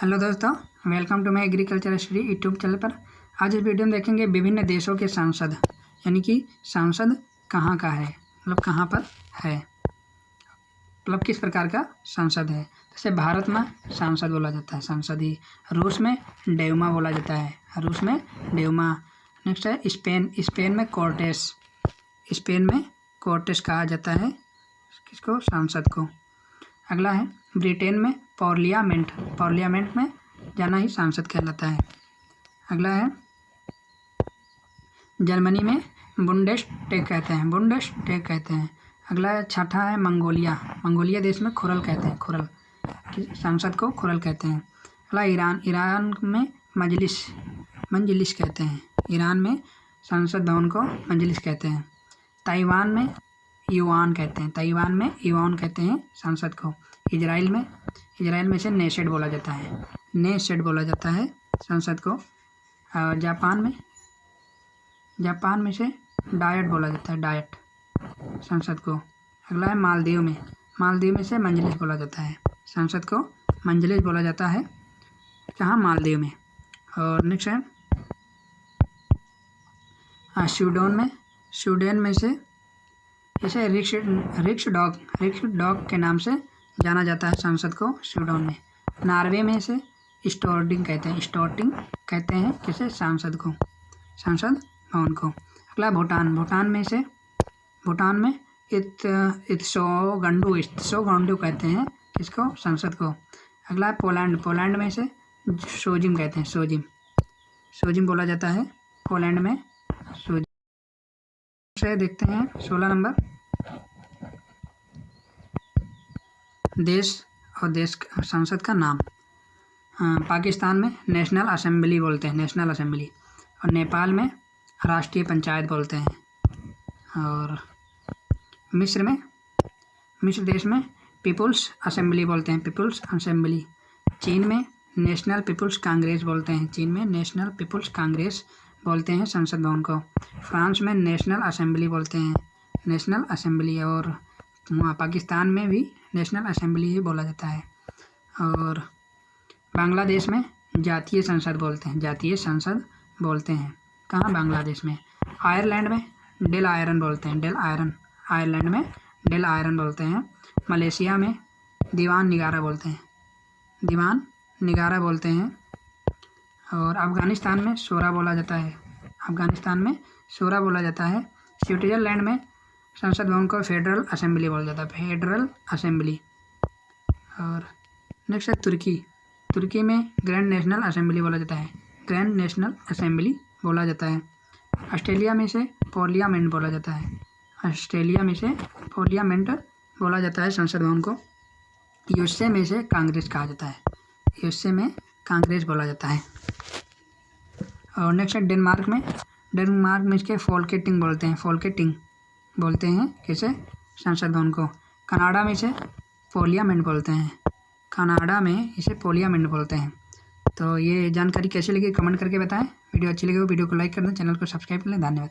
Hello दोस्तों, welcome to my agriculture study YouTube channel पर। आज इस वीडियो में देखेंगे विभिन्न देशों के सांसद, यानी कि सांसद कहाँ का है, मतलब कहाँ पर है, मतलब किस प्रकार का सांसद है। जैसे भारत में सांसद बोला जाता है, सांसद ही। रूस में डेउमा बोला जाता है, रूस में डेउमा। नेक्स्ट है स्पेन, स्पेन में कोर्टेस, स्पेन में कोर्टेस कहा जाता है किसको, सांसद को। अगला है ब्रिटेन में पार्लियामेंट, पार्लियामेंट में जाना ही सांसद कहलाता है। अगला है जर्मनी में बुंडेसटैग कहते हैं, बुंडेसटैग कहते हैं। अगला है छठा है मंगोलिया, मंगोलिया देश में खुरल कहते हैं, खुरल, सांसद को खुरल कहते हैं। अगला ईरान, ईरान में मजलिस, मंजलिस कहते हैं, ईरान में संसद भवन को मंजलिस कहते हैं। ताइवान में युआन कहते हैं, ताइवान में युआन कहते हैं सांसद को। इजराइल में से नेसेट बोला जाता है, नेसेट बोला जाता है संसद को। और जापान में से डायट बोला जाता है, डायट संसद को। अगला है मालदीव में से मंजलिस बोला जाता है, संसद को मंजलिस बोला जाता है, कहाँ, मालदीव में। और नेक्स्ट है स्वीडन में से इसे रिक्स डॉग के नाम से जाना जाता है संसद को, स्वीडन में। नॉर्वे में से स्टोर्टिंग कहते हैं किसे, सांसद को, संसद भवन को। अगला भूटान में इत्सोगंडू कहते हैं किसको, संसद को। अगला है पोलैंड में से सोजिम कहते हैं, सोजिम बोला जाता है पोलैंड में, सोजिम से। देखते हैं 16 नंबर, देश और देश संसद का नाम। पाकिस्तान में नेशनल असेंबली बोलते हैं, नेशनल असेंबली। और नेपाल में राष्ट्रीय पंचायत बोलते हैं। और मिस्र देश में पीपुल्स असेंबली बोलते हैं, पीपुल्स असेंबली। चीन में नेशनल पीपुल्स कांग्रेस बोलते हैं, चीन में नेशनल पीपुल्स कांग्रेस बोलते हैं संसद भवन को। फ्रांस में नेशनल असेंबली बोलते हैं, नेशनल असेंबली। और पाकिस्तान में भी नेशनल असेंबली ही बोला जाता है। और बांग्लादेश में जातीय संसद बोलते हैं, जातीय संसद बोलते हैं, कहाँ, बांग्लादेश में। आयरलैंड में डेल आयरन बोलते हैं, डेल आयरन, आयरलैंड में डेल आयरन बोलते हैं। मलेशिया में दीवान निगारा बोलते हैं, दीवान निगारा बोलते हैं। और अफ़गानिस्तान में शोरा बोला जाता है, अफ़गानिस्तान में शोरा बोला जाता है। स्विट्ज़रलैंड में संसद भवन को फेडरल असेंबली बोला जाता है, फेडरल असेंबली। और नेक्स्ट है तुर्की में ग्रैंड नेशनल असेंबली बोला जाता है, ग्रैंड नेशनल असेंबली बोला जाता है। ऑस्ट्रेलिया में से पार्लियामेंट बोला जाता है, ऑस्ट्रेलिया में से पार्लियामेंट बोला जाता है संसद भवन को। यूएसए में से कांग्रेस कहा जाता है, यूएसए में कांग्रेस बोला जाता है। और नेक्स्ट है डेनमार्क में इसके फोल्केटिंग बोलते हैं, फोल्केटिंग बोलते हैं किसे, संसद भवन को। कनाडा में इसे पार्लियामेंट बोलते हैं, कनाडा में इसे पार्लियामेंट बोलते हैं। तो ये जानकारी कैसी लगी कमेंट करके बताएं। वीडियो अच्छी लगी हो वीडियो को लाइक कर दें, चैनल को सब्सक्राइब कर लें। धन्यवाद।